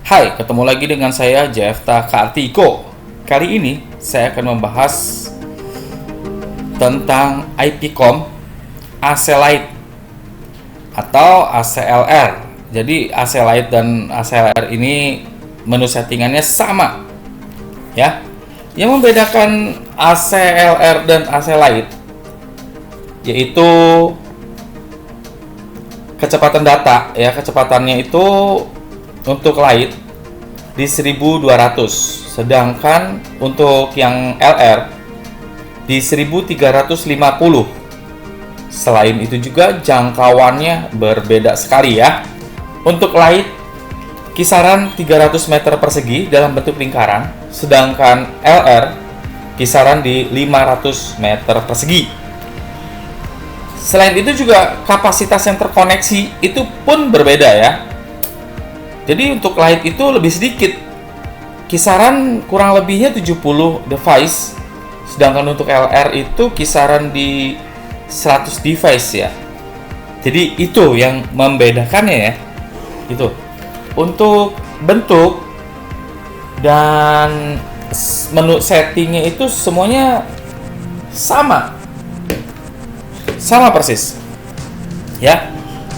Hai, ketemu lagi dengan saya Jefta Kartiko. Kali ini saya akan membahas tentang IPCOM AC Lite atau ACLR. Jadi AC Lite dan ACLR ini menu settingannya sama, ya. Yang membedakan ACLR dan AC Lite yaitu kecepatan data, ya. Kecepatannya itu untuk Lite di 1200, sedangkan untuk yang LR di 1350. Selain itu juga jangkauannya berbeda sekali, ya. Untuk Lite kisaran 300 meter persegi dalam bentuk lingkaran, sedangkan LR kisaran di 500 meter persegi. Selain itu juga kapasitas yang terkoneksi itu pun berbeda, ya. Jadi untuk Lite itu lebih sedikit, kisaran kurang lebihnya 70 device, sedangkan untuk LR itu kisaran di 100 device, ya. Jadi itu yang membedakannya, ya. Itu. Untuk bentuk dan menu settingnya itu semuanya sama persis, ya.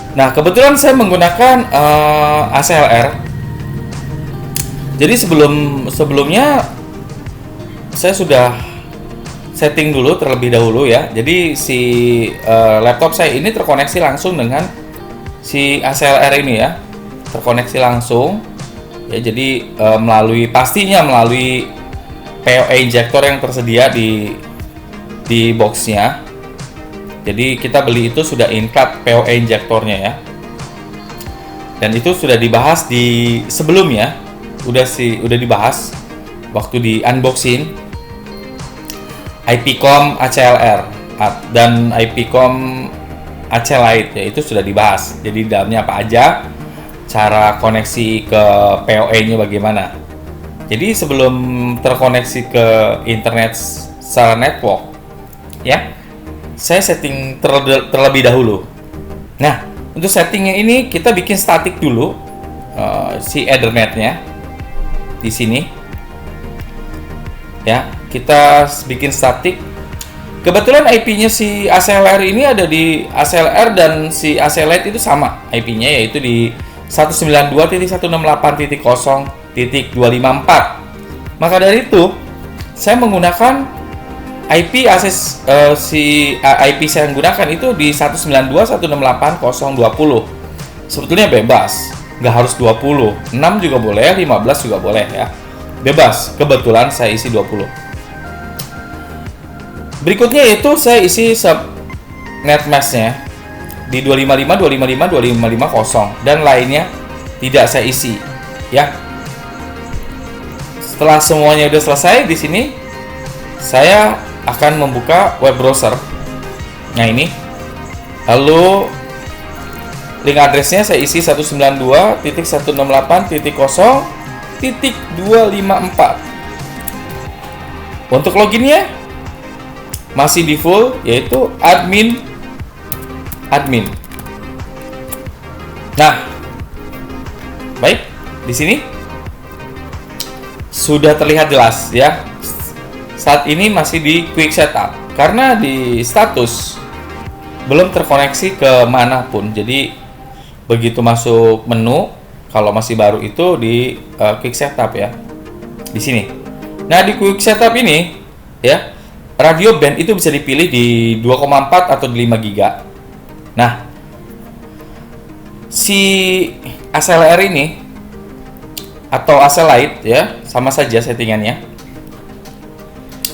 Nah, kebetulan saya menggunakan ACLR. Jadi sebelumnya saya sudah setting dulu terlebih dahulu, ya. Jadi si laptop saya ini terkoneksi langsung dengan si ACLR ini, ya. Terkoneksi langsung, ya. Jadi melalui PoE injector yang tersedia di boxnya. Jadi kita beli itu sudah include PoE injektornya, ya. Dan itu sudah dibahas di sebelumnya, udah dibahas waktu di unboxing IPCOM ACLR dan IPCOM AC Lite, ya. Itu sudah dibahas. Jadi dalamnya apa aja, cara koneksi ke PoE-nya bagaimana. Jadi sebelum terkoneksi ke internet secara network, ya, saya setting terlebih dahulu. Nah, untuk settingnya ini kita bikin statik dulu, si Ethernet-nya di sini, ya. Kita bikin statik. Kebetulan IP-nya si ACLR ini ada di ACLR dan si AC Lite itu sama IP-nya, yaitu di 192.168.0.254. Maka dari itu saya menggunakan IP IP saya yang gunakan itu di 192.168.0.20. Sebetulnya bebas, nggak harus 20, 6 juga boleh, 15 juga boleh, ya. Bebas, kebetulan saya isi 20. Berikutnya itu saya isi subnet mask-nya di 255, 255, 2550 dan lainnya tidak saya isi, ya. Setelah semuanya udah selesai, di sini saya akan membuka web browser. Nah, ini. Lalu link address-nya saya isi 192.168.0.254. Untuk loginnya masih default, yaitu admin. Nah, baik, di sini sudah terlihat jelas, ya. Saat ini masih di quick setup karena di status belum terkoneksi ke manapun. Jadi begitu masuk menu, kalau masih baru itu di quick setup, ya, di sini. Nah, di quick setup ini, ya, radio band itu bisa dipilih di 2,4 atau di 5 giga. Nah, si ACLR ini atau AC Lite, ya, sama saja settingannya.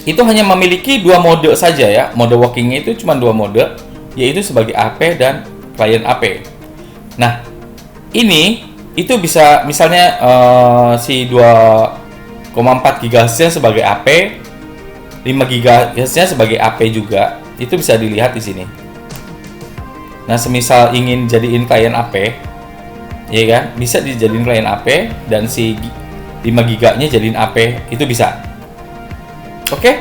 Itu hanya memiliki 2 mode saja, ya. Mode workingnya itu cuma 2 mode, yaitu sebagai AP dan client AP. Nah, ini itu bisa misalnya si 2,4 GHz-nya sebagai AP, 5 GHz-nya sebagai AP juga. Itu bisa dilihat di sini. Nah, semisal ingin jadiin client AP, ya kan, bisa dijadiin client AP dan si 5 GB-nya jadiin AP, itu bisa. Oke,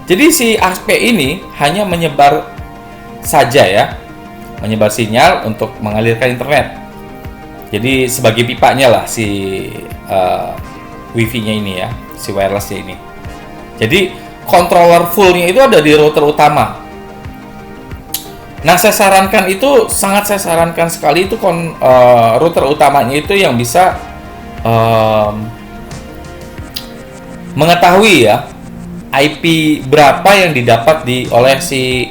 jadi si AP ini hanya menyebar saja, ya, menyebar sinyal untuk mengalirkan internet. Jadi sebagai pipanya lah si wifi-nya ini ya, si wireless-nya ini. Jadi controller full-nya itu ada di router utama. Nah, saya sarankan sekali itu router utamanya itu yang bisa mengetahui ya IP berapa yang didapat oleh si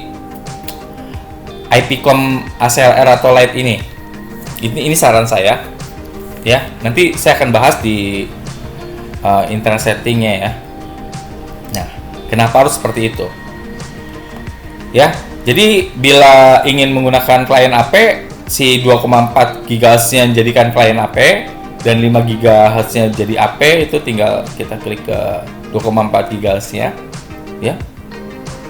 IPcom ACLR atau Lite ini. Ini saran saya ya. Nanti saya akan bahas di internet settingnya ya. Nah, kenapa harus seperti itu? Ya, jadi bila ingin menggunakan klien AP, si 2,4 GHz-nya jadikan klien AP dan 5 GHz-nya jadi AP, itu tinggal kita klik ke 2,4 GHz-nya ya.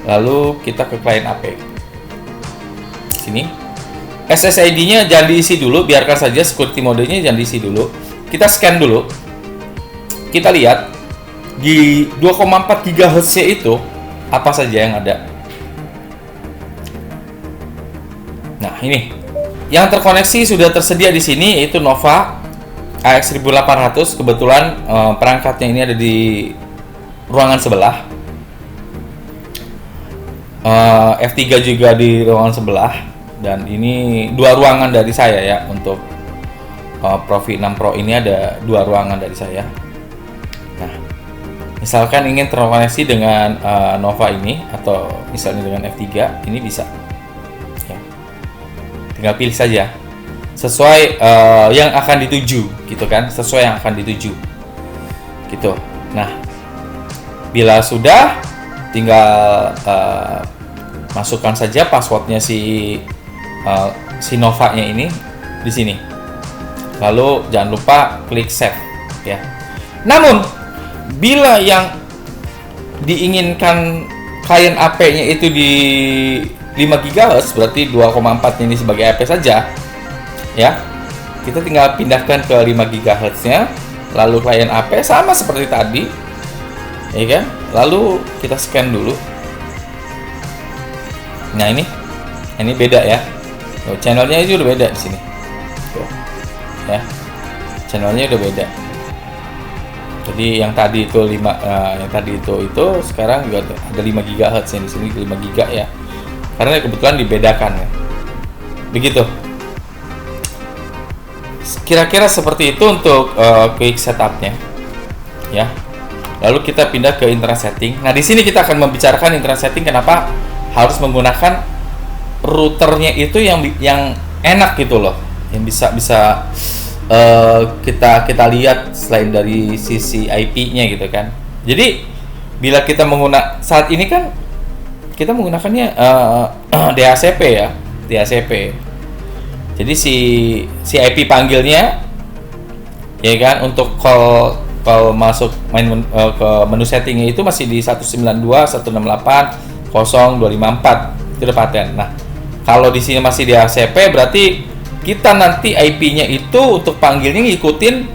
Lalu kita ke klien AP. Sini. SSID-nya jangan diisi dulu, biarkan saja security mode-nya jangan diisi dulu. Kita scan dulu. Kita lihat di 2,4 GHz-nya itu apa saja yang ada. Nah, ini yang terkoneksi sudah tersedia di sini, yaitu Nova AX1800. Kebetulan perangkatnya ini ada di ruangan sebelah. F3 juga di ruangan sebelah, dan ini 2 ruangan dari saya ya. Untuk Profi 6 Pro ini ada 2 ruangan dari saya. Nah, misalkan ingin terkoneksi dengan Nova ini atau misalnya dengan F3, ini bisa. Tinggal pilih saja sesuai yang akan dituju, gitu kan, sesuai yang akan dituju gitu. Nah, bila sudah, tinggal masukkan saja passwordnya si Nova-nya ini di sini, lalu jangan lupa klik save ya. Namun bila yang diinginkan klien AP-nya itu di 5 GHz, berarti 2,4 ini sebagai AP saja ya, kita tinggal pindahkan ke 5 GHz-nya, lalu klien AP sama seperti tadi ya kan, lalu kita scan dulu. Nah, ini beda ya. Channelnya itu udah beda di sini tuh ya, channelnya udah beda. Jadi yang tadi itu 5 yang tadi itu sekarang juga ada 5 GHz yang di sini 5 GB ya, karena kebetulan dibedakan ya. Begitu. Kira-kira seperti itu untuk quick setupnya ya. Lalu kita pindah ke internet setting. Nah, di sini kita akan membicarakan internet setting, kenapa harus menggunakan routernya itu yang enak gitu loh, yang bisa kita lihat selain dari sisi IP-nya gitu kan. Jadi bila kita saat ini kan kita menggunakannya DHCP ya, DHCP. Jadi si IP panggilnya ya kan, untuk call masuk ke menu settingnya itu masih di 192.168.0.254 itu udah paten. Nah, kalau di sini masih DHCP, berarti kita nanti IP-nya itu untuk panggilnya ngikutin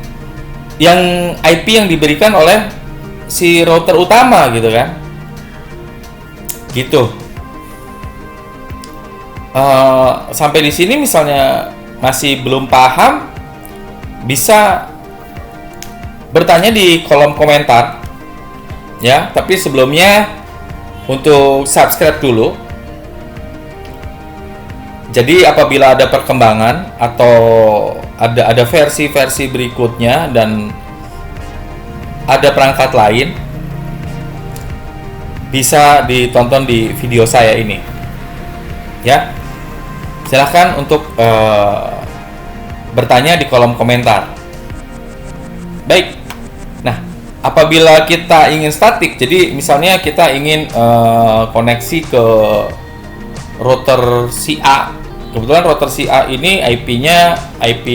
yang IP yang diberikan oleh si router utama gitu kan. Gitu. Sampai di sini misalnya masih belum paham, bisa bertanya di kolom komentar ya. Tapi sebelumnya untuk subscribe dulu. Jadi apabila ada perkembangan atau ada versi-versi berikutnya dan ada perangkat lain, bisa ditonton di video saya ini ya. Silahkan untuk bertanya di kolom komentar. Baik. Nah, apabila kita ingin statik, jadi misalnya kita ingin koneksi ke router si A. Kebetulan router si A ini IP-nya IP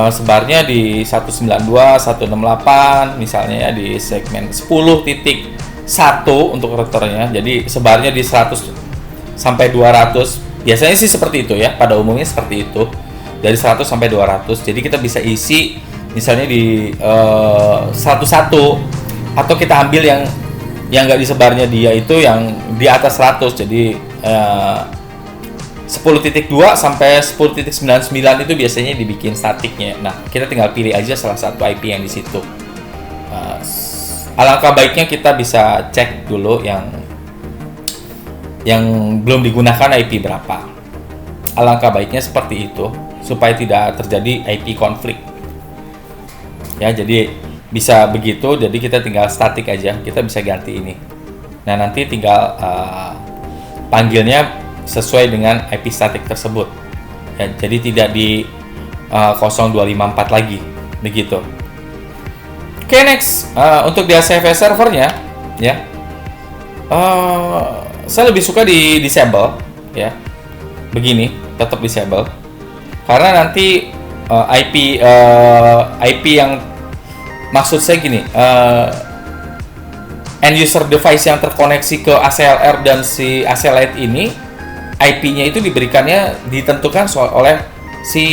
sebarnya di 192.168 misalnya ya, di segmen 10.1 untuk routernya. Jadi sebarnya di 100 sampai 200. Biasanya sih seperti itu ya, pada umumnya seperti itu. Dari 100 sampai 200. Jadi kita bisa isi misalnya di 101, atau kita ambil yang nggak disebarnya dia itu yang di atas 100. Jadi 10.2 sampai 10.99 itu biasanya dibikin statiknya. Nah, kita tinggal pilih aja salah satu IP yang di situ. Alangkah baiknya kita bisa cek dulu yang belum digunakan IP berapa. Alangkah baiknya seperti itu supaya tidak terjadi IP konflik. Ya, jadi bisa begitu. Jadi kita tinggal statik aja, kita bisa ganti ini. Nah, nanti tinggal panggilnya sesuai dengan IP statik tersebut. Ya, jadi tidak di 0254 lagi, begitu. Oke, next untuk DHCP servernya, ya, saya lebih suka di disable, ya, begini, tetap disable, karena nanti IP yang maksud saya gini, end user device yang terkoneksi ke ACLR dan si AC Lite ini, IP-nya itu ditentukan oleh si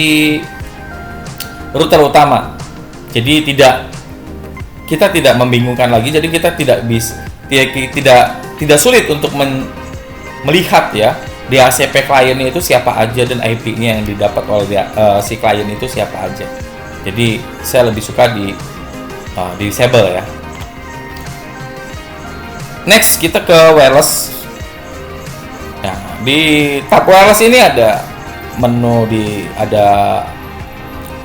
router utama. Jadi kita tidak membingungkan lagi. Jadi kita tidak sulit untuk melihat ya DHCP kliennya itu siapa aja dan IP-nya yang didapat oleh si klien itu siapa aja. Jadi saya lebih suka di disable ya. Next kita ke wireless. Nah, di tab wireless ini ada menu, ada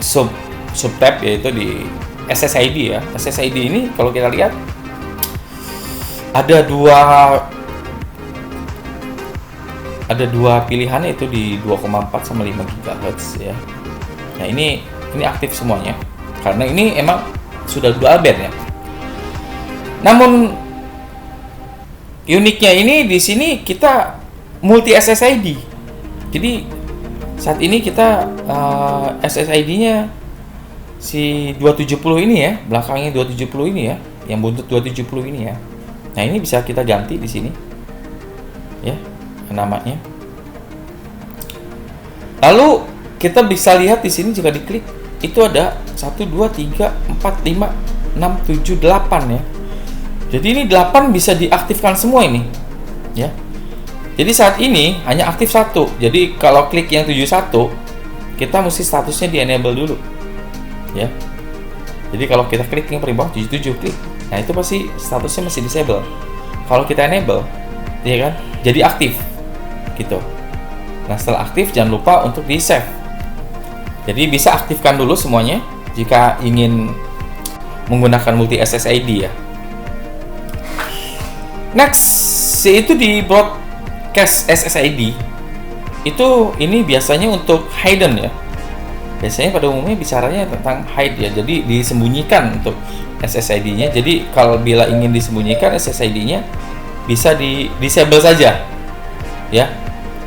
sub tab, yaitu di SSID ya. SSID ini kalau kita lihat ada dua pilihan, yaitu di 2,4 sama 5 GHz ya. Nah, ini aktif semuanya karena ini emang sudah dual band ya. Namun uniknya ini di sini kita multi SSID. Jadi saat ini kita SSID-nya si 270 ini ya, belakangnya 270 ini ya, yang buntut 270 ini ya. Nah, ini bisa kita ganti di sini ya namanya. Lalu kita bisa lihat di sini jika diklik itu ada 1 2 3 4 5 6 7 8 ya. Jadi ini 8 bisa diaktifkan semua ini ya. Jadi saat ini hanya aktif 1. Jadi kalau klik yang 71 kita mesti statusnya di enable dulu ya. Jadi kalau kita klik yang paling bawah 77 klik, nah itu pasti statusnya masih disable. Kalau kita enable, ya kan, jadi aktif gitu. Nah, setelah aktif jangan lupa untuk di save. Jadi bisa aktifkan dulu semuanya jika ingin menggunakan multi SSID ya. Next, yaitu di broadcast SSID itu ini biasanya untuk hidden ya. Biasanya pada umumnya bicaranya tentang hide ya, jadi disembunyikan untuk SSID-nya. Jadi kalau bila ingin disembunyikan SSID-nya bisa di disable saja ya.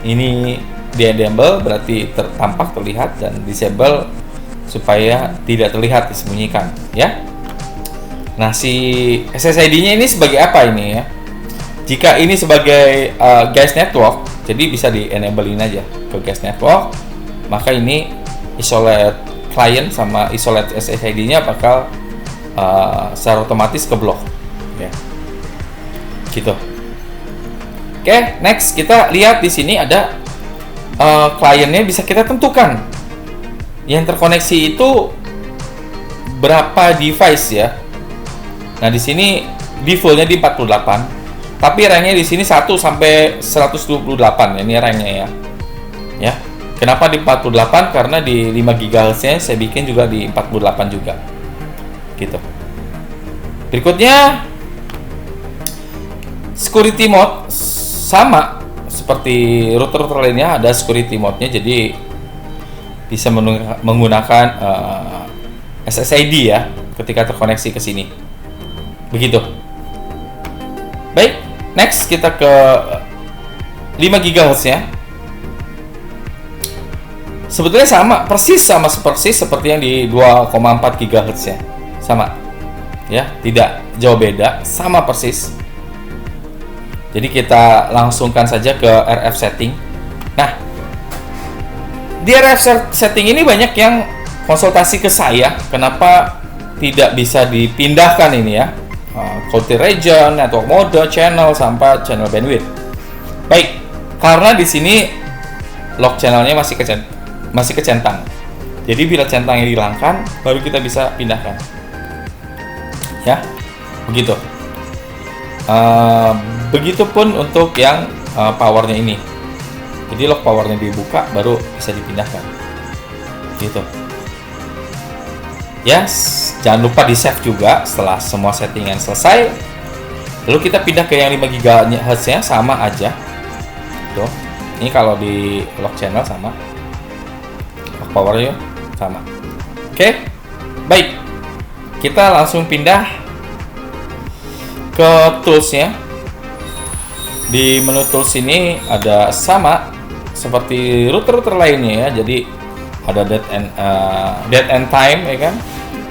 Ini di enable berarti tampak terlihat, dan disable supaya tidak terlihat, disembunyikan ya. Nah, si SSID-nya ini sebagai apa ini ya? Jika ini sebagai guest network, jadi bisa di enablein aja ke guest network, maka ini isolate client sama isolate SSID-nya bakal secara otomatis keblok ya. Gitu. Oke, next kita lihat di sini ada kliennya bisa kita tentukan. Yang terkoneksi itu berapa device ya. Nah, di sini default-nya di 48. Tapi ranknya di sini 1 sampai 128 ya, ini ranknya ya. Ya. Kenapa di 48? Karena di 5 GHz-nya saya bikin juga di 48 juga. Gitu. Berikutnya security mode, sama seperti router-router lainnya ada security mode-nya, jadi bisa menggunakan SSID ya ketika terkoneksi ke sini. Begitu. Baik, next kita ke 5 GHz ya. Sebetulnya sama persis seperti yang di 2,4 GHz ya. Sama. Ya, tidak jauh beda, sama persis. Jadi kita langsungkan saja ke RF setting. Nah, di RF setting ini banyak yang konsultasi ke saya, kenapa tidak bisa dipindahkan ini ya. Country region, network mode, channel sampai channel bandwidth. Baik, karena di sini lock channelnya masih kecentang. Jadi bila centangnya dihilangkan, baru kita bisa pindahkan. Ya, begitu. Begitupun untuk yang powernya ini. Jadi lock powernya dibuka, baru bisa dipindahkan. Gitu. Ya, jangan lupa di save juga setelah semua settingan selesai. Lalu kita pindah ke yang 5 GHz-nya, sama aja. Tuh. Ini kalau di lock channel sama. Lock powernya sama. Oke. Baik. Kita langsung pindah ke tools-nya. Di menu tools ini ada sama seperti router-router lainnya ya. Jadi ada date and time ya kan.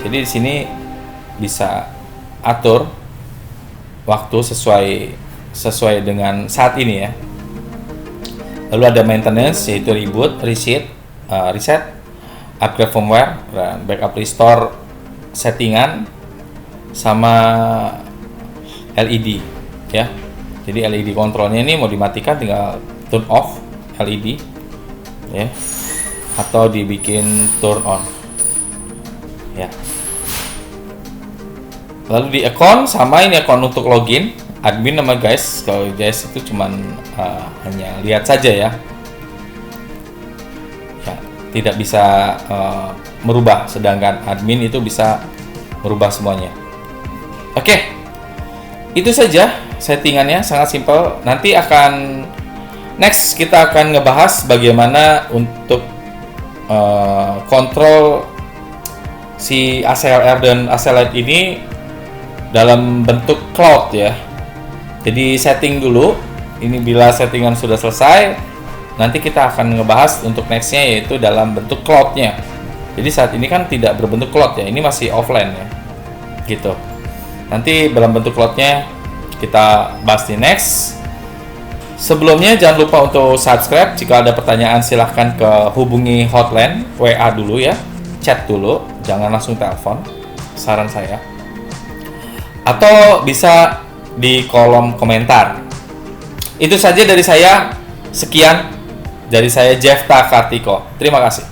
Jadi di sini bisa atur waktu sesuai dengan saat ini ya. Lalu ada maintenance, yaitu reboot, reset, upgrade firmware, dan backup restore settingan, sama LED ya. Jadi LED kontrolnya ini mau dimatikan tinggal turn off LED ya, atau dibikin turn on ya. Lalu di account sama, ini account untuk login admin nama guys. Kalau guys itu cuman hanya lihat saja ya, tidak bisa merubah, sedangkan admin itu bisa merubah semuanya. Oke, itu saja settingannya, sangat simpel. Nanti next kita akan ngebahas bagaimana untuk kontrol si ACLR dan ACLite ini dalam bentuk cloud ya. Jadi setting dulu. Ini bila settingan sudah selesai, nanti kita akan ngebahas untuk nextnya, yaitu dalam bentuk cloudnya. Jadi saat ini kan tidak berbentuk cloud ya, ini masih offline ya, gitu. Nanti dalam bentuk cloudnya kita bahas di next. Sebelumnya jangan lupa untuk subscribe. Jika ada pertanyaan silahkan hubungi hotline WA dulu ya, chat dulu, jangan langsung telepon, saran saya. Atau bisa di kolom komentar. Itu saja dari saya. Sekian dari saya, Jeff Kartiko. Terima kasih.